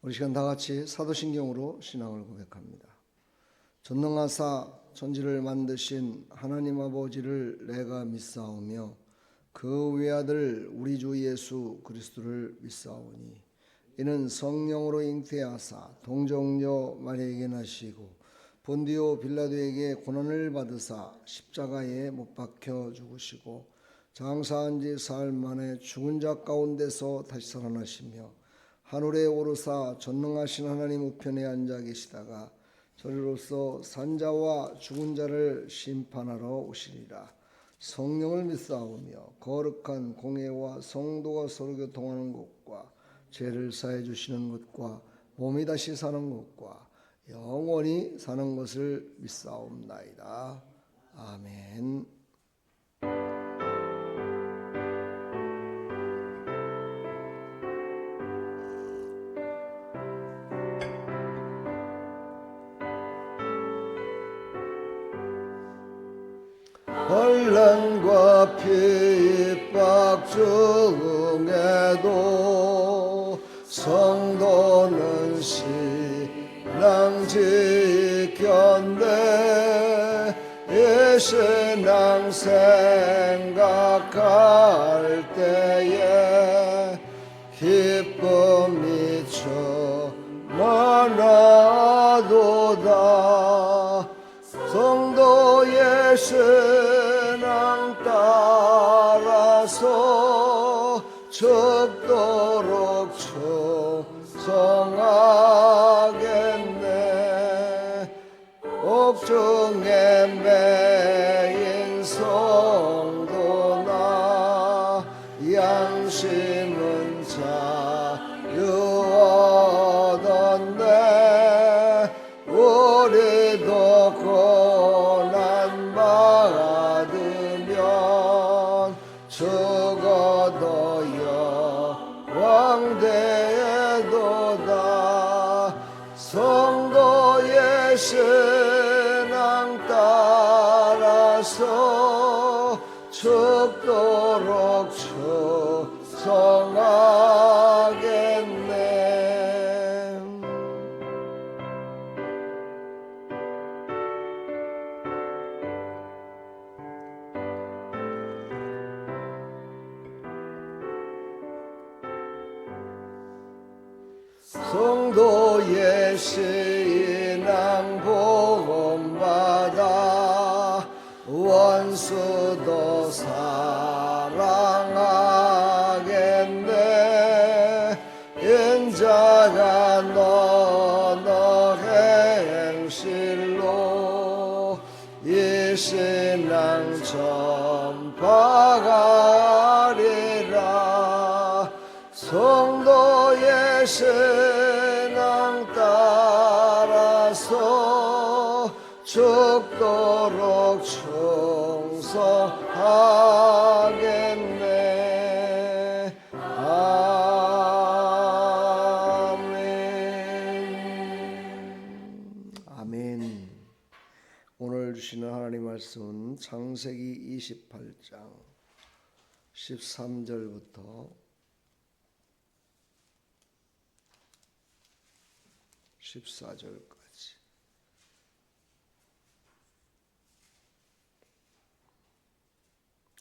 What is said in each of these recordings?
우리 시간 다 같이 사도신경으로 신앙을 고백합니다. 전능하사 천지를 만드신 하나님 아버지를 내가 믿사오며 그 외아들 우리 주 예수 그리스도를 믿사오니 이는 성령으로 잉태하사 동정녀 마리아에게 나시고 본디오 빌라도에게 고난을 받으사 십자가에 못 박혀 죽으시고 장사한 지 사흘 만에 죽은 자 가운데서 다시 살아나시며 하늘에 오르사 전능하신 하나님 우편에 앉아 계시다가 저리로서 산자와 죽은 자를 심판하러 오시리라. 성령을 믿사오며 거룩한 공회와 성도가 서로 교통하는 것과 죄를 사해 주시는 것과 몸이 다시 사는 것과 영원히 사는 것을 믿사옵나이다. 아멘. 혼란과 핍박 중에도 성도는 신앙 지켰네. 이 신앙 생각할 때에 기쁨이 충만하도다. 성도의 신앙 따라서 죽도록 충성하겠네. 옥중에 매인 성도나 양심은 자유 얻었네. 우리도 고난 받으면 죽어도 영광되도다. 성도의 신앙 따라서 죽도록 충성하겠네. 성도의 신앙 복음받아 원수도 사랑하겠네. 인자가 너너 행실로 이 신앙 전파하리라. 성도의 신앙 따라서 죽도록 충성하겠네. 아멘. 아멘. 오늘 주시는 하나님 말씀은 창세기 28장 13절부터 14절까지.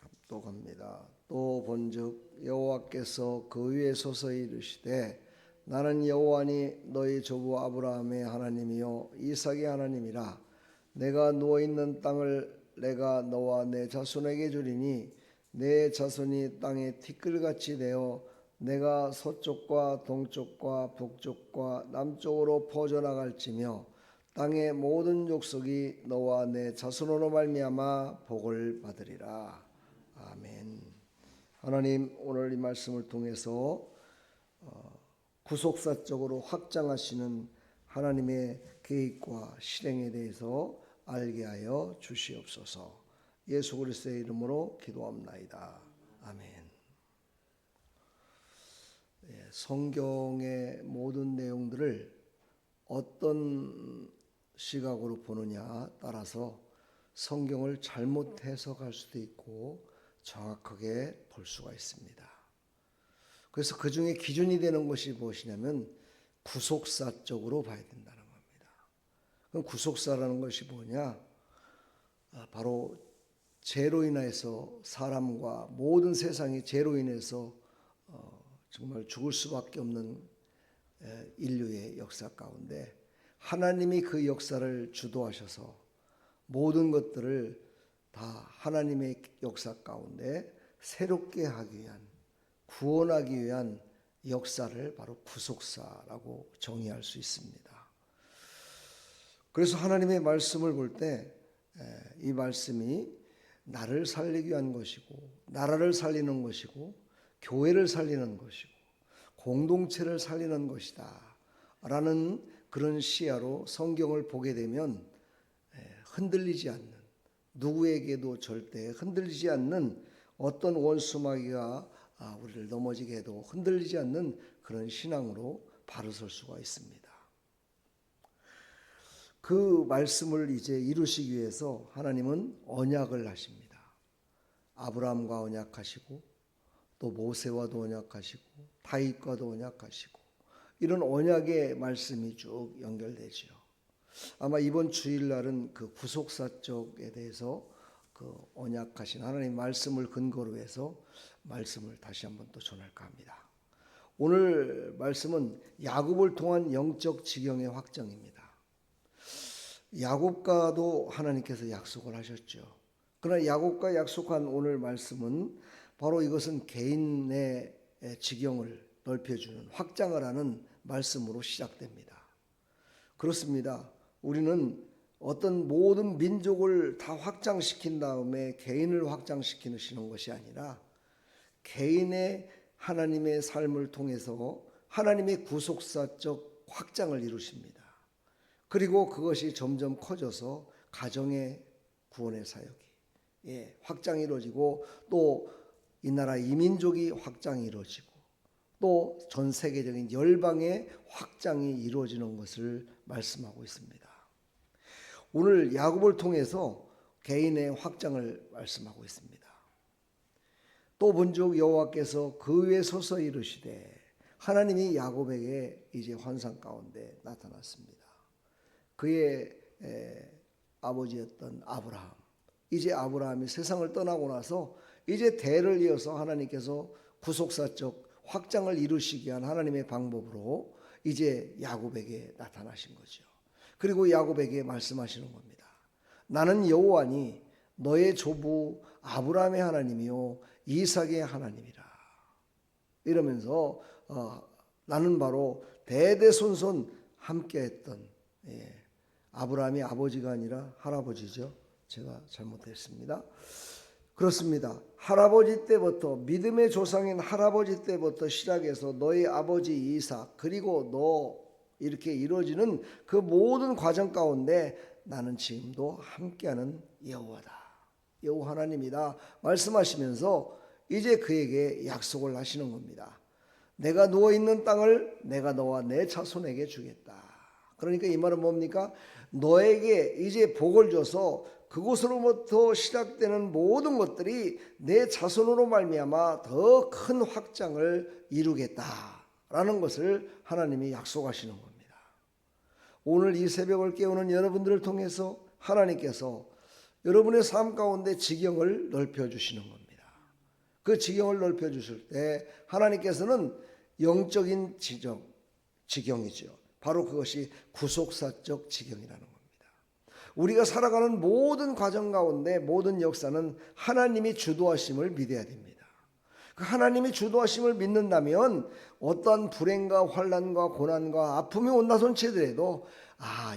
합독합니다. 또 본즉 여호와께서 그 위에 서서 이르시되 나는 여호와니 너희 조부 아브라함의 하나님이요 이삭의 하나님이라. 내가 누워있는 땅을 내가 너와 내 자손에게 주리니 내 자손이 땅의 티끌같이 되어 내가 서쪽과 동쪽과 북쪽과 남쪽으로 퍼져나갈지며 땅의 모든 족속이 너와 내 자손으로 말미암아 복을 받으리라. 아멘. 하나님, 오늘 이 말씀을 통해서 구속사적으로 확장하시는 하나님의 계획과 실행에 대해서 알게 하여 주시옵소서. 예수 그리스도의 이름으로 기도합나이다. 아멘. 성경의 모든 내용들을 어떤 시각으로 보느냐 따라서 성경을 잘못 해석할 수도 있고 정확하게 볼 수가 있습니다. 그래서 그 중에 기준이 되는 것이 무엇이냐면 구속사적으로 봐야 된다는 겁니다. 그럼 구속사라는 것이 뭐냐? 바로 죄로 인해서 사람과 모든 세상이 죄로 인해서 정말 죽을 수밖에 없는 인류의 역사 가운데 하나님이 그 역사를 주도하셔서 모든 것들을 다 하나님의 역사 가운데 새롭게 하기 위한, 구원하기 위한 역사를 바로 구속사라고 정의할 수 있습니다. 그래서 하나님의 말씀을 볼 때 이 말씀이 나를 살리기 위한 것이고, 나라를 살리는 것이고, 교회를 살리는 것이고, 공동체를 살리는 것이다 라는 그런 시야로 성경을 보게 되면 흔들리지 않는, 누구에게도 절대 흔들리지 않는 어떤 원수마귀가 우리를 넘어지게 해도 흔들리지 않는 그런 신앙으로 바로 설 수가 있습니다. 그 말씀을 이제 이루시기 위해서 하나님은 언약을 하십니다. 아브라함과 언약하시고, 또 모세와도 언약하시고, 다윗과도 언약하시고, 이런 언약의 말씀이 쭉 연결되죠. 아마 이번 주일날은 그 구속사적에 대해서 그 언약하신 하나님 말씀을 근거로 해서 말씀을 다시 한번 또 전할까 합니다. 오늘 말씀은 야곱을 통한 영적 지경의 확정입니다. 야곱과도 하나님께서 약속을 하셨죠. 그러나 야곱과 약속한 오늘 말씀은 바로 이것은 개인의 지경을 넓혀주는, 확장을 하는 말씀으로 시작됩니다. 그렇습니다. 우리는 어떤 모든 민족을 다 확장시킨 다음에 개인을 확장시키시는 것이 아니라 개인의 하나님의 삶을 통해서 하나님의 구속사적 확장을 이루십니다. 그리고 그것이 점점 커져서 가정의 구원의 사역이 확장이 이루어지고, 또 이 나라 이민족이 확장이 이루어지고, 또 전 세계적인 열방의 확장이 이루어지는 것을 말씀하고 있습니다. 오늘 야곱을 통해서 개인의 확장을 말씀하고 있습니다. 또 본즉 여호와께서 그 위에 서서 이르시되, 하나님이 야곱에게 이제 환상 가운데 나타났습니다. 그의 아버지였던 아브라함, 이제 아브라함이 세상을 떠나고 나서 이제 대를 이어서 하나님께서 구속사적 확장을 이루시기 위한 하나님의 방법으로 이제 야곱에게 나타나신 거죠. 그리고 야곱에게 말씀하시는 겁니다. 나는 여호와니 너의 조부 아브라함의 하나님이요 이삭의 하나님이라. 이러면서 나는 바로 대대손손 함께했던, 아브라함이 아버지가 아니라 할아버지죠. 제가 잘못했습니다. 그렇습니다. 할아버지 때부터, 믿음의 조상인 할아버지 때부터 시작해서 너의 아버지 이삭, 그리고 너, 이렇게 이루어지는 그 모든 과정 가운데 나는 지금도 함께하는 여호와다, 여호와 하나님이다 말씀하시면서 이제 그에게 약속을 하시는 겁니다. 내가 누워있는 땅을 내가 너와 내 자손에게 주겠다. 그러니까 이 말은 뭡니까? 너에게 이제 복을 줘서 그곳으로부터 시작되는 모든 것들이 내 자손으로 말미암아 더 큰 확장을 이루겠다라는 것을 하나님이 약속하시는 겁니다. 오늘 이 새벽을 깨우는 여러분들을 통해서 하나님께서 여러분의 삶 가운데 지경을 넓혀주시는 겁니다. 그 지경을 넓혀주실 때 하나님께서는 영적인 지경이죠. 바로 그것이 구속사적 지경이라는 겁니다. 우리가 살아가는 모든 과정 가운데 모든 역사는 하나님이 주도하심을 믿어야 됩니다. 그 하나님이 주도하심을 믿는다면 어떠한 불행과 환난과 고난과 아픔이 온다 손치더라도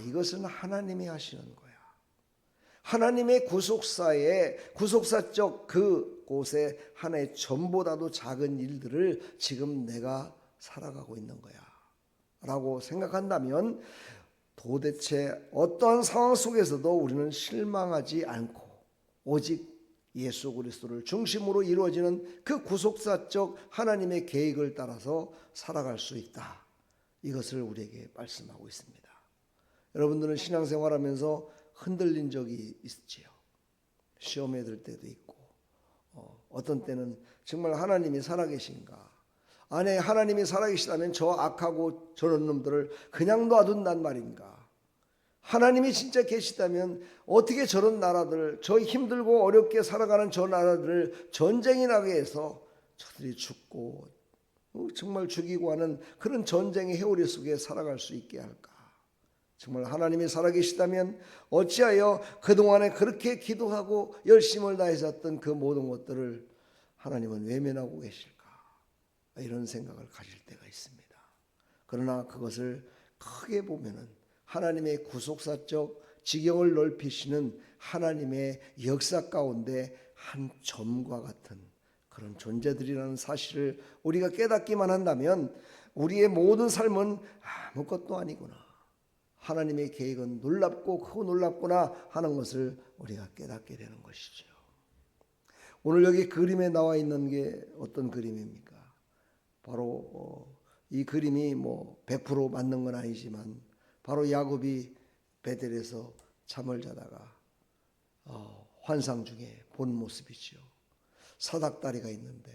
이것은 하나님이 하시는 거야. 하나님의 구속사적 그곳에 하나의 전보다도 작은 일들을 지금 내가 살아가고 있는 거야 라고 생각한다면 도대체 어떠한 상황 속에서도 우리는 실망하지 않고 오직 예수 그리스도를 중심으로 이루어지는 그 구속사적 하나님의 계획을 따라서 살아갈 수 있다. 이것을 우리에게 말씀하고 있습니다. 여러분들은 신앙생활하면서 흔들린 적이 있지요. 시험에 들 때도 있고, 어떤 때는 정말 하나님이 살아계신가, 아니 하나님이 살아계시다면 저 악하고 저런 놈들을 그냥 놔둔단 말인가? 하나님이 진짜 계시다면 어떻게 저런 나라들, 저 힘들고 어렵게 살아가는 저 나라들을 전쟁이 나게 해서 저들이 죽고 정말 죽이고 하는 그런 전쟁의 회오리 속에 살아갈 수 있게 할까? 정말 하나님이 살아계시다면 어찌하여 그동안에 그렇게 기도하고 열심을 다했었던 그 모든 것들을 하나님은 외면하고 계실까? 이런 생각을 가질 때가 있습니다. 그러나 그것을 크게 보면은 하나님의 구속사적 지경을 넓히시는 하나님의 역사 가운데 한 점과 같은 그런 존재들이라는 사실을 우리가 깨닫기만 한다면 우리의 모든 삶은 아무것도 아니구나, 하나님의 계획은 놀랍고 크고 놀랍구나 하는 것을 우리가 깨닫게 되는 것이죠. 오늘 여기 그림에 나와 있는 게 어떤 그림입니까? 바로 이 그림이 100% 맞는 건 아니지만 바로 야곱이 베델에서 잠을 자다가 환상 중에 본 모습이죠. 사닥다리가 있는데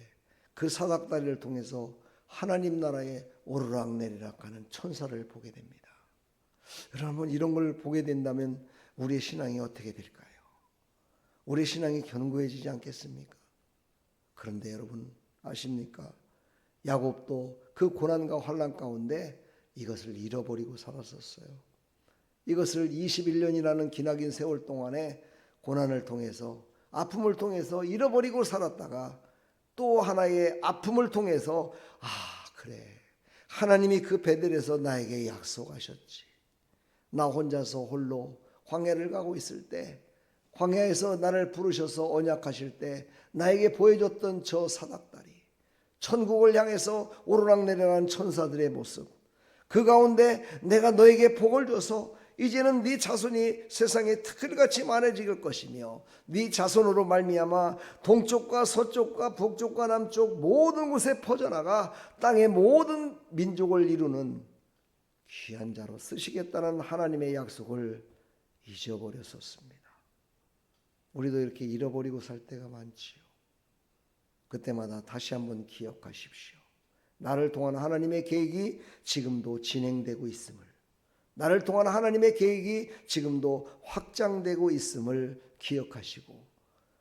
그 사닥다리를 통해서 하나님 나라에 오르락내리락 하는 천사를 보게 됩니다. 여러분, 이런 걸 보게 된다면 우리의 신앙이 어떻게 될까요? 우리의 신앙이 견고해지지 않겠습니까? 그런데 여러분 아십니까? 야곱도 그 고난과 환난 가운데 이것을 잃어버리고 살았었어요. 이것을 21년이라는 기나긴 세월 동안에 고난을 통해서, 아픔을 통해서 잃어버리고 살았다가 또 하나의 아픔을 통해서 그래, 하나님이 그 베델에서 나에게 약속하셨지. 나 혼자서 홀로 광야를 가고 있을 때, 광야에서 나를 부르셔서 언약하실 때 나에게 보여줬던 저 사닥다리, 천국을 향해서 오르락내리락하는 천사들의 모습, 그 가운데 내가 너에게 복을 줘서 이제는 네 자손이 세상에 틀같이 많아질 것이며 네 자손으로 말미암아 동쪽과 서쪽과 북쪽과 남쪽 모든 곳에 퍼져나가 땅의 모든 민족을 이루는 귀한 자로 쓰시겠다는 하나님의 약속을 잊어버렸었습니다. 우리도 이렇게 잃어버리고 살 때가 많지요. 그때마다 다시 한번 기억하십시오. 나를 통한 하나님의 계획이 지금도 진행되고 있음을, 나를 통한 하나님의 계획이 지금도 확장되고 있음을 기억하시고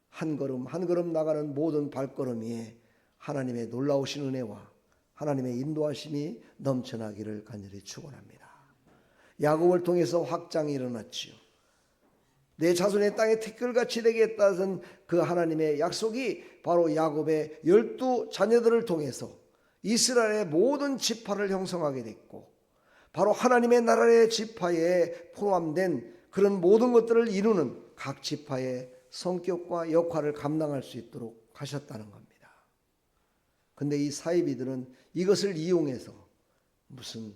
한 걸음 한 걸음 나가는 모든 발걸음 위에 하나님의 놀라우신 은혜와 하나님의 인도하심이 넘쳐나기를 간절히 축원합니다. 야곱을 통해서 확장이 일어났지요. 내 자손의 땅에 티끌같이 되게 했다는 그 하나님의 약속이 바로 야곱의 12 자녀들을 통해서 이스라엘의 모든 지파를 형성하게 됐고, 바로 하나님의 나라의 지파에 포함된 그런 모든 것들을 이루는 각 지파의 성격과 역할을 감당할 수 있도록 하셨다는 겁니다. 근데 이 사이비들은 이것을 이용해서 무슨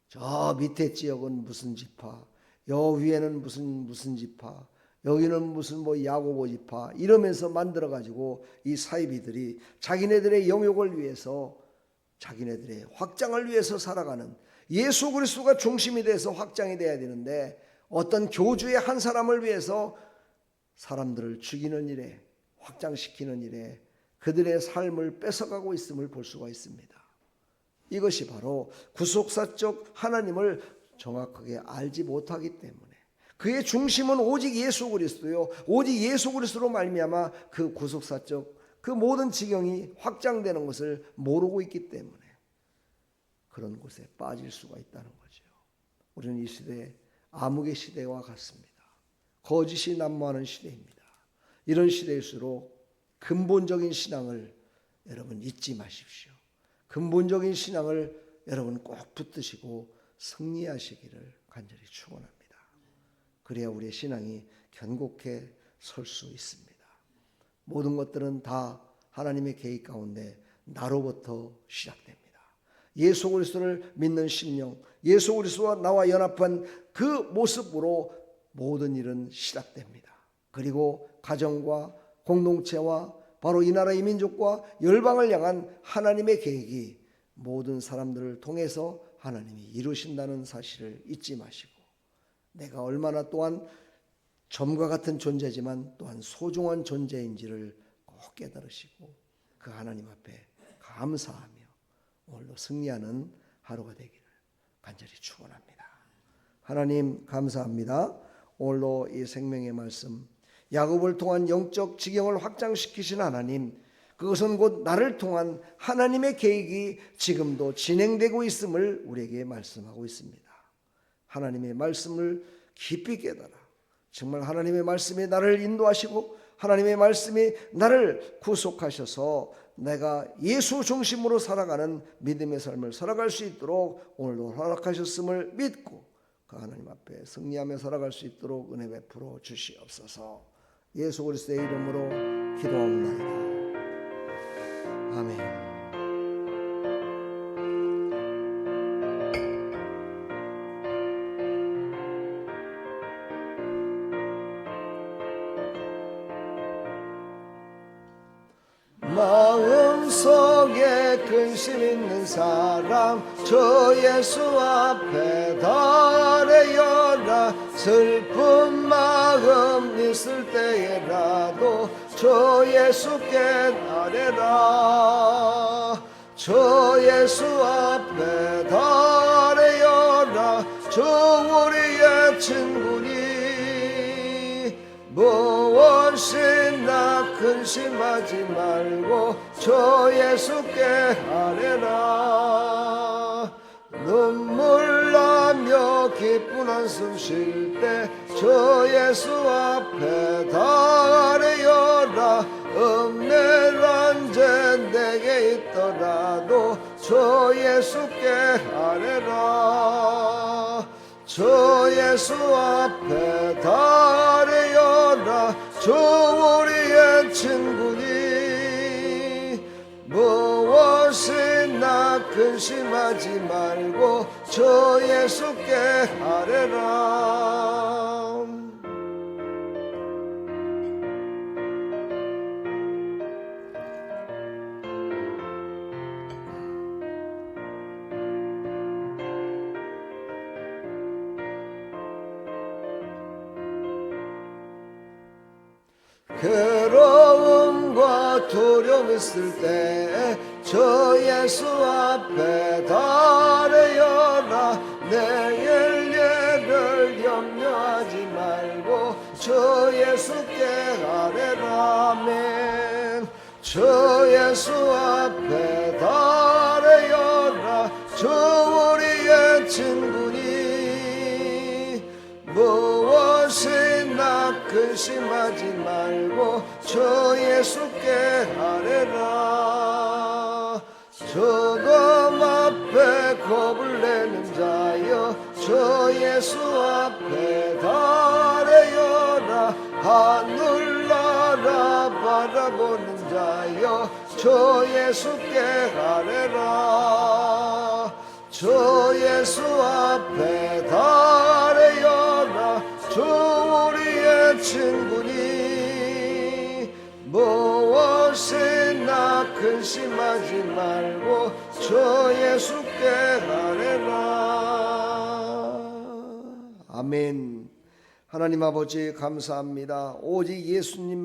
저 밑에 지역은 무슨 지파, 여 위에는 무슨 지파, 여기는 무슨 야고보 지파 이러면서 만들어 가지고 이 사이비들이 자기네들의 영역을 위해서, 자기네들의 확장을 위해서 살아가는, 예수 그리스도가 중심이 돼서 확장이 돼야 되는데 어떤 교주의 한 사람을 위해서 사람들을 죽이는 일에, 확장시키는 일에 그들의 삶을 뺏어가고 있음을 볼 수가 있습니다. 이것이 바로 구속사적 하나님을 정확하게 알지 못하기 때문에, 그의 중심은 오직 예수 그리스도요, 오직 예수 그리스도로 말미암아 그 구속사적 그 모든 지경이 확장되는 것을 모르고 있기 때문에 그런 곳에 빠질 수가 있다는 거죠. 우리는 이 시대에 암흑의 시대와 같습니다. 거짓이 난무하는 시대입니다. 이런 시대일수록 근본적인 신앙을 여러분 잊지 마십시오. 근본적인 신앙을 여러분 꼭 붙드시고 승리하시기를 간절히 축원합니다. 그래야 우리의 신앙이 견고케 설 수 있습니다. 모든 것들은 다 하나님의 계획 가운데 나로부터 시작됩니다. 예수 그리스도를 믿는 심령, 예수 그리스도와 나와 연합한 그 모습으로 모든 일은 시작됩니다. 그리고 가정과 공동체와 바로 이 나라 이 민족과 열방을 향한 하나님의 계획이 모든 사람들을 통해서 하나님이 이루신다는 사실을 잊지 마시고, 내가 얼마나 또한 점과 같은 존재지만 또한 소중한 존재인지를 꼭 깨달으시고 그 하나님 앞에 감사하며 오늘도 승리하는 하루가 되기를 간절히 축원합니다. 하나님 감사합니다. 오늘도 이 생명의 말씀, 야곱을 통한 영적 지경을 확장시키신 하나님, 그것은 곧 나를 통한 하나님의 계획이 지금도 진행되고 있음을 우리에게 말씀하고 있습니다. 하나님의 말씀을 깊이 깨달아 정말 하나님의 말씀이 나를 인도하시고 하나님의 말씀이 나를 구속하셔서 내가 예수 중심으로 살아가는 믿음의 삶을 살아갈 수 있도록 오늘도 허락하셨음을 믿고 그 하나님 앞에 승리하며 살아갈 수 있도록 은혜 베풀어 주시옵소서. 예수 그리스도의 이름으로 기도합니다. 아멘. 마음속에 근심 있는 사람 저 예수 앞에 달래어라. 슬픈 마음 있을 때에라도 저 예수께 아뢰라. 저 예수 앞에 달래어라. 저 우리의 친구니 무엇이나 근심하지 말고 저 예수께 아뢰라. 눈물 나며 기쁜 한숨 쉴 때 저 예수 앞에 아뢰어라. 은밀한 죄 내게 있더라도 저 예수께 아뢰라. 저 예수 앞에 아뢰어라. 저 우리의 친구니 무엇이나 근심하지 말고 저 예수께 아뢰라. 괴로움과 두려움 있을 때 저 예수 앞에 아뢰어라. 내일 예를 염려하지 말고 저 예수께 아뢰라. 아멘. 저 예수 앞에 아뢰어라. 저 우리의 친구니 무엇이나 근심하지 말고 저 예수께 아뢰라. 저금 앞에 겁을 내는 자여 저 예수 앞에 아뢰어라. 하늘 나라 바라보는 자여 저 예수께 아뢰라. 저 예수 앞에 아뢰어라. 저 우리의 친구니 무엇이나 근심하지 말고 저 예수께 아뢰라. 아멘. 하나님 아버지 감사합니다. 오직 예수님